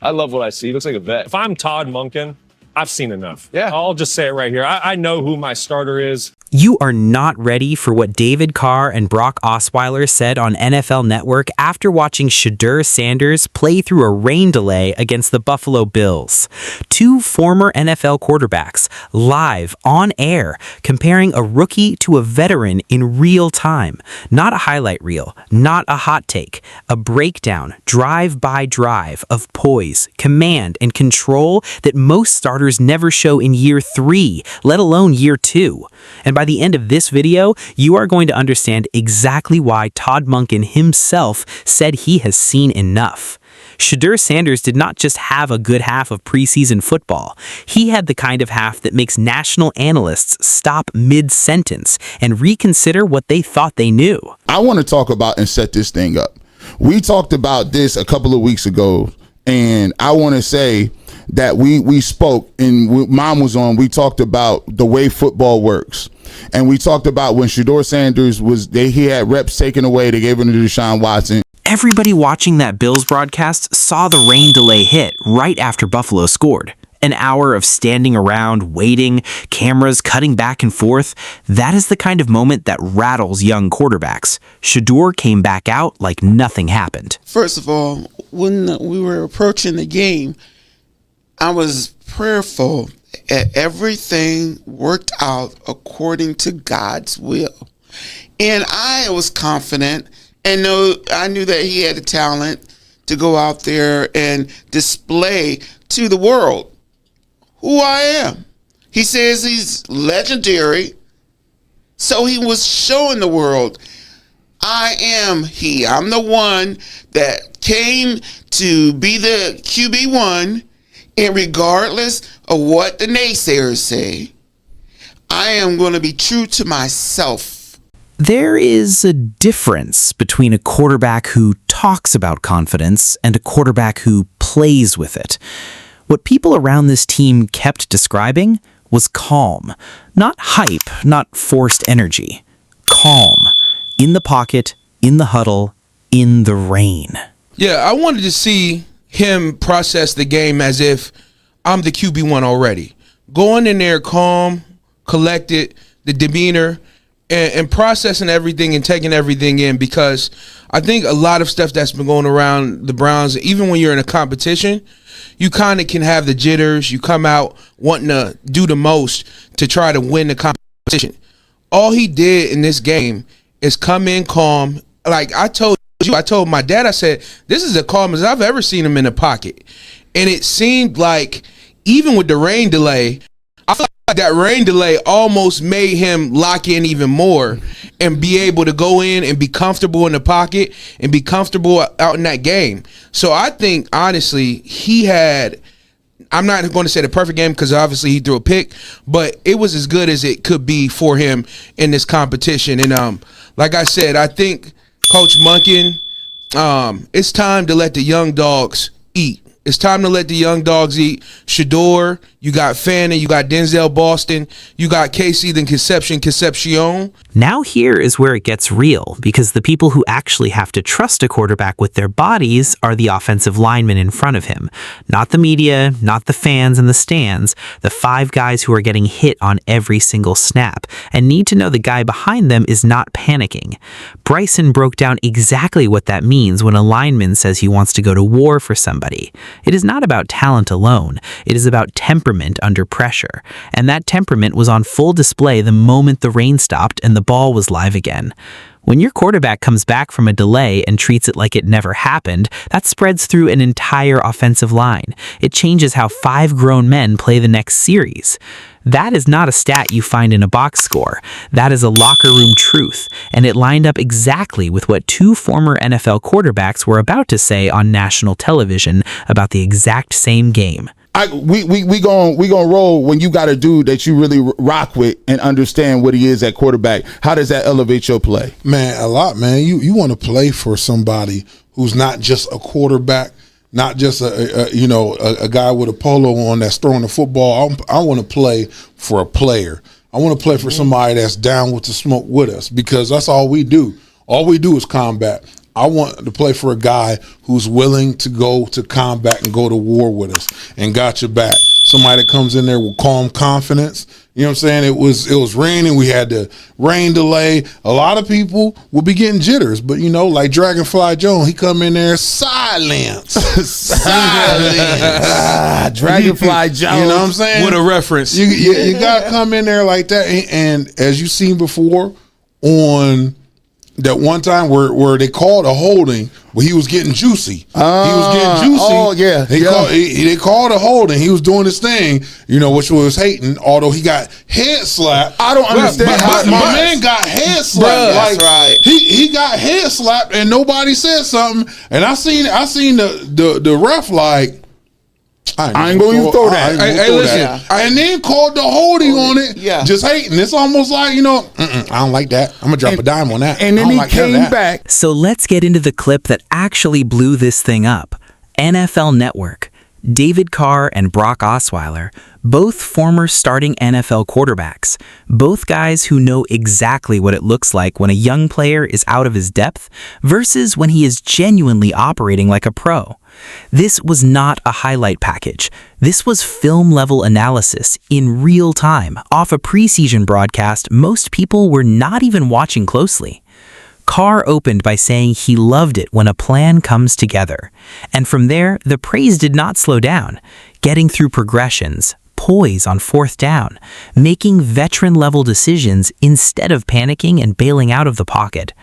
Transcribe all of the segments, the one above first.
I love what I see. He looks like a vet. If I'm Todd Monken, I've seen enough. Yeah. I'll just say it right here. I know who my starter is. You are not ready for what David Carr and Brock Osweiler said on NFL Network after watching Shedeur Sanders play through a rain delay against the Buffalo Bills. Two former NFL quarterbacks live on air comparing a rookie to a veteran in real time. Not a highlight reel, not a hot take, a breakdown, drive by drive of poise, command, and control that most starters never show in year 3, let alone year 2. And by the end of this video, you are going to understand exactly why Todd Monken himself said he has seen enough. Shedeur Sanders did not just have a good half of preseason football. He had the kind of half that makes national analysts stop mid-sentence and reconsider what they thought they knew. I want to talk about and set this thing up. We talked about this a couple of weeks ago, and I want to say that we spoke, and Mom was on, we talked about the way football works. And we talked about when Shedeur Sanders he had reps taken away, they gave him to Deshaun Watson. Everybody watching that Bills broadcast saw the rain delay hit right after Buffalo scored. An hour of standing around, waiting, cameras cutting back and forth. That is the kind of moment that rattles young quarterbacks. Shedeur came back out like nothing happened. First of all, when we were approaching the game, I was prayerful. Everything worked out according to God's will. And I was confident and I knew that he had the talent to go out there and display to the world who I am. He says he's legendary. So he was showing the world, I am he. I'm the one that came to be the QB1. And regardless of what the naysayers say, I am going to be true to myself. There is a difference between a quarterback who talks about confidence and a quarterback who plays with it. What people around this team kept describing was calm. Not hype, not forced energy. Calm. In the pocket, in the huddle, in the rain. Yeah, I wanted to see him process the game as if I'm the QB1 already. Going in there calm, collected, the demeanor, and processing everything and taking everything in, because I think a lot of stuff that's been going around the Browns, even when you're in a competition, you kind of can have the jitters. You come out wanting to do the most to try to win the competition. All he did in this game is come in calm. Like I told my dad, I said, this is as calm as I've ever seen him in the pocket. And it seemed like, even with the rain delay, I felt like that rain delay almost made him lock in even more and be able to go in and be comfortable in the pocket and be comfortable out in that game. So I think, honestly, he had, I'm not going to say the perfect game because obviously he threw a pick, but it was as good as it could be for him in this competition. And like I said, I think Coach Monkin, it's time to let the young dogs eat. It's time to let the young dogs eat. Shedeur, you got Fannin, you got Denzel Boston, you got Casey the Concepcion. Now here is where it gets real, because the people who actually have to trust a quarterback with their bodies are the offensive linemen in front of him. Not the media, not the fans in the stands, the 5 guys who are getting hit on every single snap and need to know the guy behind them is not panicking. Bryson broke down exactly what that means when a lineman says he wants to go to war for somebody. It is not about talent alone. It is about temperament under pressure. And that temperament was on full display the moment the rain stopped and the ball was live again. When your quarterback comes back from a delay and treats it like it never happened, that spreads through an entire offensive line. It changes how 5 grown men play the next series. That is not a stat you find in a box score. That is a locker room truth, and it lined up exactly with what 2 former NFL quarterbacks were about to say on national television about the exact same game. We gonna roll when you got a dude that you really rock with and understand what he is at quarterback. How does that elevate your play? Man, a lot, man. You want to play for somebody who's not just a quarterback, not just a guy with a polo on that's throwing the football. I want to play for a player. I want to play for somebody that's down with the smoke with us, because that's all we do. All we do is combat. I want to play for a guy who's willing to go to combat and go to war with us and got your back. Somebody that comes in there with calm confidence. You know what I'm saying? It was raining. We had the rain delay. A lot of people will be getting jitters, but like Dragonfly Jones, he come in there silence. Dragonfly Jones. You know what I'm saying? What a reference. You got to come in there like that. And as you've seen before on that one time where they called a holding, where he was getting juicy. He was getting juicy. Oh, yeah. They called a holding. He was doing his thing, which was hating, although he got head slapped. I don't understand how my man got head slapped. That's right. He got head slapped and nobody said something. And I seen the ref like, I ain't gonna even throw that. Hey, listen. And then called the holding on it. Yeah. Just hating. It's almost like, I don't like that. I'm gonna drop a dime on that. And then I don't he like came that. back. So let's get into the clip that actually blew this thing up. NFL Network. David Carr and Brock Osweiler, both former starting NFL quarterbacks, both guys who know exactly what it looks like when a young player is out of his depth versus when he is genuinely operating like a pro. This was not a highlight package. This was film-level analysis in real time off a preseason broadcast most people were not even watching closely. Carr opened by saying he loved it when a plan comes together. And from there, the praise did not slow down, getting through progressions, poise on fourth down, making veteran-level decisions instead of panicking and bailing out of the pocket.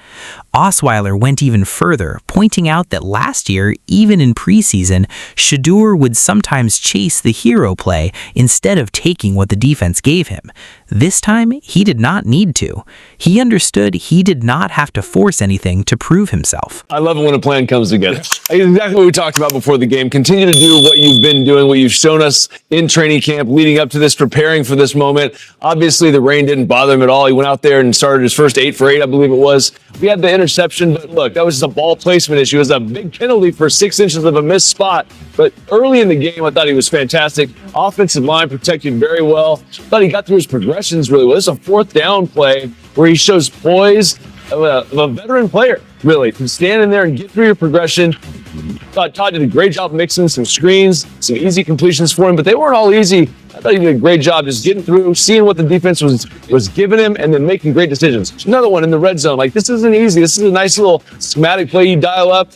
Osweiler went even further, pointing out that last year, even in preseason, Shedeur would sometimes chase the hero play instead of taking what the defense gave him. This time, he did not need to. He understood he did not have to force anything to prove himself. I love it when a plan comes together. Exactly what we talked about before the game. Continue to do what you've been doing, what you've shown us in training camp, leading up to this, preparing for this moment. Obviously, the rain didn't bother him at all. He went out there and started his first 8 for 8, I believe it was. We had the interception, but look, that was just a ball placement issue. It was a big penalty for 6 inches of a missed spot. But early in the game, I thought he was fantastic. Offensive line protected very well. I thought he got through his progressions really well. This is a fourth down play where he shows poise of a veteran player, really, to stand in there and get through your progression. Thought Todd did a great job mixing some screens, some easy completions for him, but they weren't all easy. I thought he did a great job just getting through, seeing what the defense was giving him, and then making great decisions. Another one in the red zone. Like, this isn't easy. This is a nice little schematic play you dial up.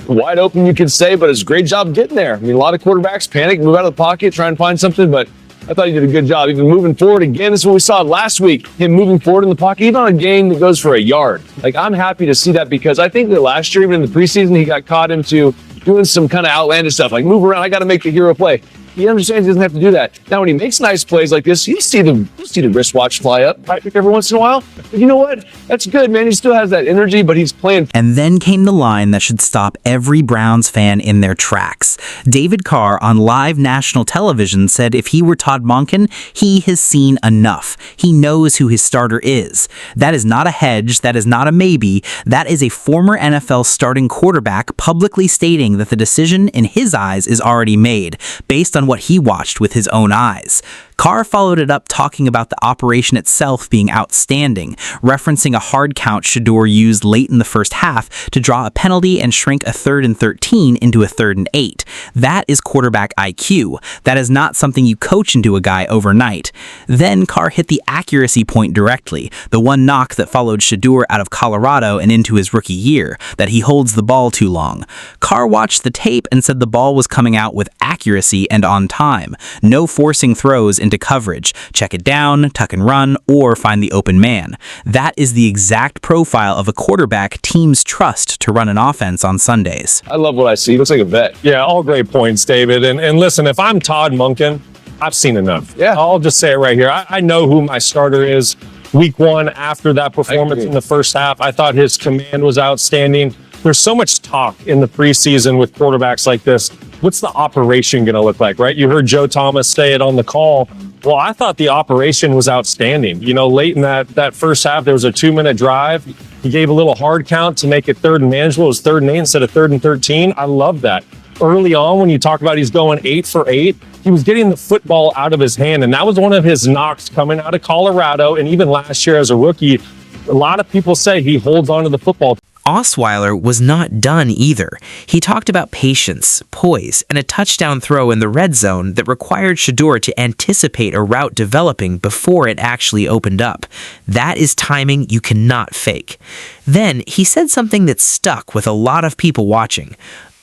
Wide open, you could say, but it's a great job getting there. I mean, a lot of quarterbacks panic, move out of the pocket, try and find something, but I thought he did a good job. Even moving forward again, this is what we saw last week, him moving forward in the pocket, even on a gain that goes for a yard. Like, I'm happy to see that because I think that last year, even in the preseason, he got caught into doing some kind of outlandish stuff, like move around, I got to make the hero play. He understands he doesn't have to do that. Now, when he makes nice plays like this, you see the wristwatch fly up right every once in a while. But you know what? That's good, man. He still has that energy, but he's playing. And then came the line that should stop every Browns fan in their tracks. David Carr on live national television said if he were Todd Monken, he has seen enough. He knows who his starter is. That is not a hedge. That is not a maybe. That is a former NFL starting quarterback publicly stating that the decision in his eyes is already made, based on what he watched with his own eyes. Carr followed it up talking about the operation itself being outstanding, referencing a hard count Shedeur used late in the first half to draw a penalty and shrink a 3rd and 13 into a 3rd and 8. That is quarterback IQ. That is not something you coach into a guy overnight. Then Carr hit the accuracy point directly, the one knock that followed Shedeur out of Colorado and into his rookie year, that he holds the ball too long. Carr watched the tape and said the ball was coming out with accuracy and on time. No forcing throws into coverage. Check it down, tuck and run, or find the open man. That is the exact profile of a quarterback teams trust to run an offense on Sundays. I love what I see. He looks like a vet. Yeah, all great points, David. And listen, if I'm Todd Monken, I've seen enough. Yeah. I'll just say it right here. I know who my starter is. Week 1, after that performance in the first half, I thought his command was outstanding. There's so much talk in the preseason with quarterbacks like this. What's the operation going to look like, right? You heard Joe Thomas say it on the call. Well, I thought the operation was outstanding. You know, late in that first half, there was a 2-minute drive. He gave a little hard count to make it 3rd and manageable. It was 3rd and 8 instead of 3rd and 13. I love that. Early on, when you talk about he's going 8 for 8, he was getting the football out of his hand. And that was one of his knocks coming out of Colorado. And even last year as a rookie, a lot of people say he holds on to the football. Osweiler was not done either. He talked about patience, poise, and a touchdown throw in the red zone that required Shedeur to anticipate a route developing before it actually opened up. That is timing you cannot fake. Then he said something that stuck with a lot of people watching.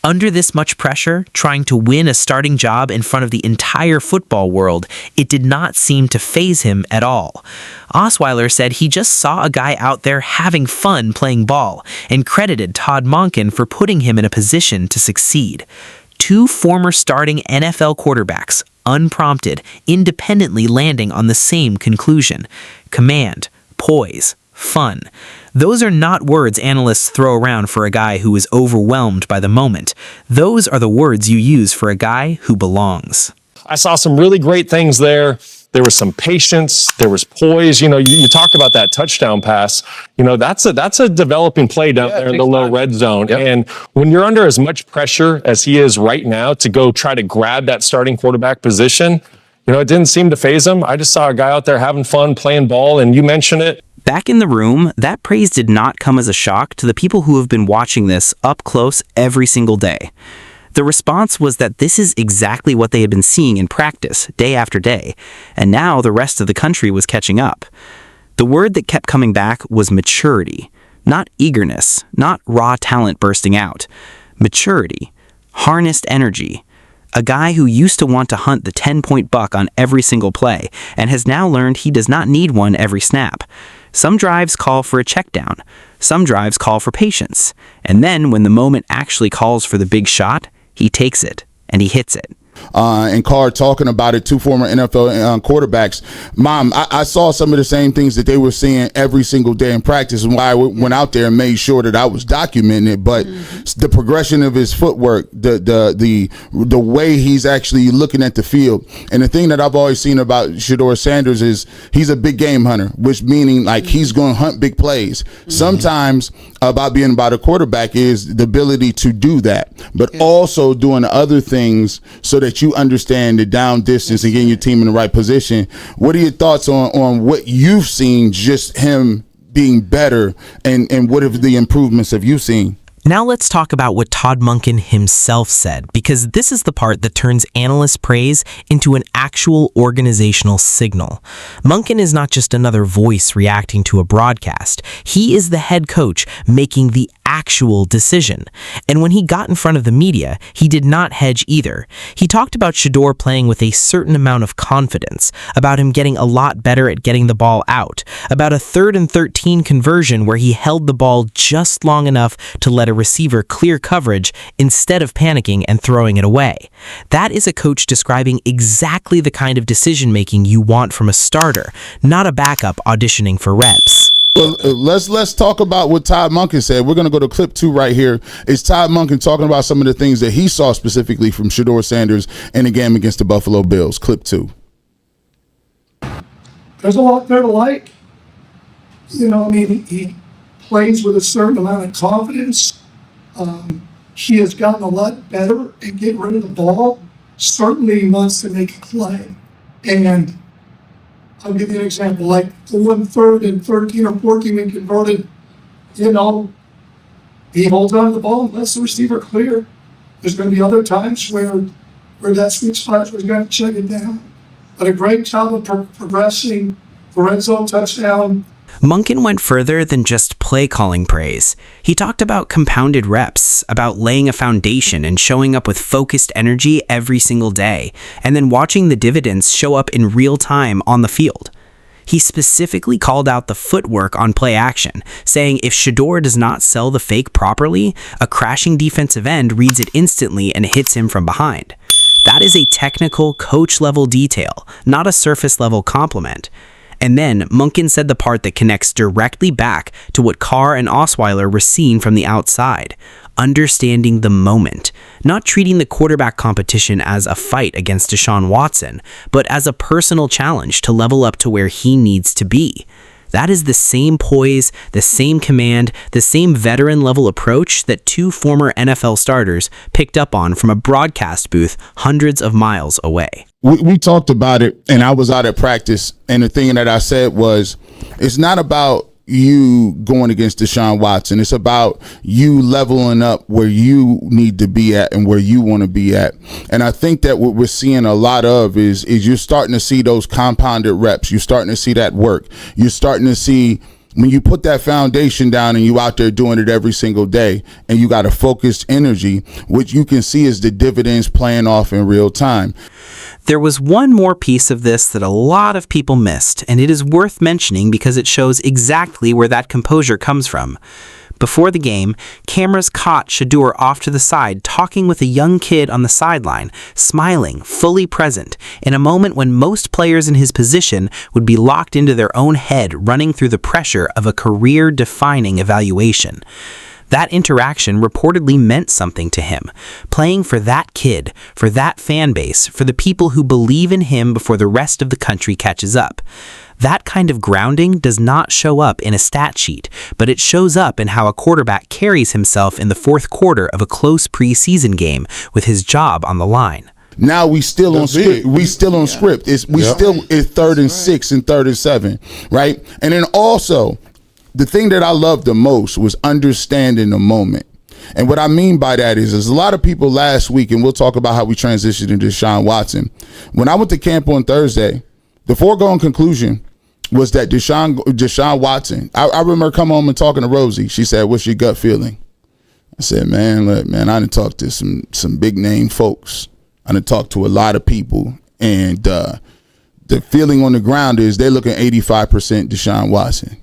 Under this much pressure, trying to win a starting job in front of the entire football world, it did not seem to faze him at all. Osweiler said he just saw a guy out there having fun playing ball and credited Todd Monken for putting him in a position to succeed. Two former starting NFL quarterbacks, unprompted, independently landing on the same conclusion: command, poise, fun. Those are not words analysts throw around for a guy who is overwhelmed by the moment. Those are the words you use for a guy who belongs. I saw some really great things there. There was some patience. There was poise. You talk about that touchdown pass. That's a developing play down there in the low red zone. Yep. And when you're under as much pressure as he is right now to go try to grab that starting quarterback position, it didn't seem to faze him. I just saw a guy out there having fun, playing ball, and you mentioned it. Back in the room, that praise did not come as a shock to the people who have been watching this up close every single day. The response was that this is exactly what they had been seeing in practice, day after day, and now the rest of the country was catching up. The word that kept coming back was maturity, not eagerness, not raw talent bursting out. Maturity, harnessed energy. A guy who used to want to hunt the 10-point buck on every single play and has now learned he does not need one every snap. Some drives call for a check down. Some drives call for patience. And then when the moment actually calls for the big shot, he takes it and he hits it. And Carr talking about it, two former NFL quarterbacks. Mom, I saw some of the same things that they were seeing every single day in practice, and why I went out there and made sure that I was documenting it. But the progression of his footwork, the way he's actually looking at the field, and the thing that I've always seen about Shedeur Sanders is he's a big game hunter, which meaning like he's going to hunt big plays. Sometimes about being about a quarterback is the ability to do that, but also doing other things so that you understand the down distance and getting your team in the right position. What are your thoughts on what you've seen, just him being better, and what are the improvements have you seen? Now let's talk about what Todd Monken himself said, because this is the part that turns analyst praise into an actual organizational signal. Monken is not just another voice reacting to a broadcast. He is the head coach making the actual decision. And when he got in front of the media, he did not hedge either. He talked about Shedeur playing with a certain amount of confidence, about him getting a lot better at getting the ball out, about a 3rd and 13 conversion where he held the ball just long enough to let a receiver clear coverage instead of panicking and throwing it away. That is a coach describing exactly the kind of decision-making you want from a starter, not a backup auditioning for reps. Well, let's talk about what Todd Monken said. We're going to go to clip 2 right here. It's Todd Monken talking about some of the things that he saw specifically from Shedeur Sanders in the game against the Buffalo Bills. Clip 2. There's a lot there to like. He plays with a certain amount of confidence. He has gotten a lot better at getting rid of the ball. Certainly he wants to make a play. And I'll give you an example, like the 3rd and 13 or 14 we converted, he holds on to the ball and lets the receiver clear. There's going to be other times where that sweet spot was going to check it down. But a great job of progressing, the red zone touchdown. Monken went further than just play-calling praise. He talked about compounded reps, about laying a foundation and showing up with focused energy every single day, and then watching the dividends show up in real time on the field. He specifically called out the footwork on play action, saying if Shedeur does not sell the fake properly, a crashing defensive end reads it instantly and hits him from behind. That is a technical, coach-level detail, not a surface-level compliment. And then Monken said the part that connects directly back to what Carr and Osweiler were seeing from the outside, understanding the moment, not treating the quarterback competition as a fight against Deshaun Watson, but as a personal challenge to level up to where he needs to be. That is the same poise, the same command, the same veteran-level approach that two former NFL starters picked up on from a broadcast booth hundreds of miles away. We talked about it, and I was out at practice, and the thing that I said was, it's not about you going against Deshaun Watson. It's about you leveling up where you need to be at and where you want to be at. And I think that what we're seeing a lot of is you're starting to see those compounded reps. You're starting to see that work. You're starting to see when you put that foundation down and you out there doing it every single day and you got a focused energy, what you can see is the dividends playing off in real time. There was one more piece of this that a lot of people missed, and it is worth mentioning because it shows exactly where that composure comes from. Before the game, cameras caught Shedeur off to the side talking with a young kid on the sideline, smiling, fully present, in a moment when most players in his position would be locked into their own head running through the pressure of a career-defining evaluation. That interaction reportedly meant something to him, playing for that kid, for that fan base, for the people who believe in him before the rest of the country catches up. That kind of grounding does not show up in a stat sheet, but it shows up in how a quarterback carries himself in the fourth quarter of a close preseason game with his job on the line. Now we still on script. We still on script. It's 3rd and 6 and 3rd and 7, right? And then also, the thing that I loved the most was understanding the moment. And what I mean by that is a lot of people last week, and we'll talk about how we transitioned into Deshaun Watson. When I went to camp on Thursday, the foregone conclusion was that Deshaun Watson, I remember coming home and talking to Rosie. She said, "What's your gut feeling?" I said, man, look, man, I done talked to some big name folks. I done talked to a lot of people. And the feeling on the ground is they're looking 85% Deshaun Watson.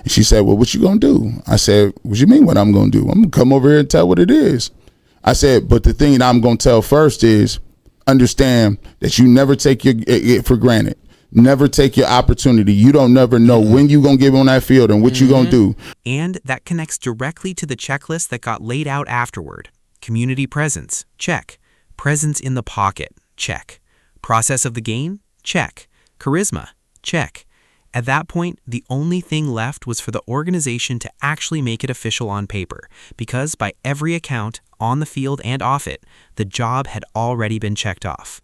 And she said, well, what you gonna do? I said, what you mean what I'm gonna do? I'm gonna come over here and tell what it is. I said, but the thing that I'm gonna tell first is understand that you never take it for granted. Never take your opportunity. You don't never know when you gonna get on that field and what you gonna do. And that connects directly to the checklist that got laid out afterward. Community presence, check. Presence in the pocket, check. Process of the game, check. Charisma, check. At that point, the only thing left was for the organization to actually make it official on paper, because by every account, on the field and off it, the job had already been checked off.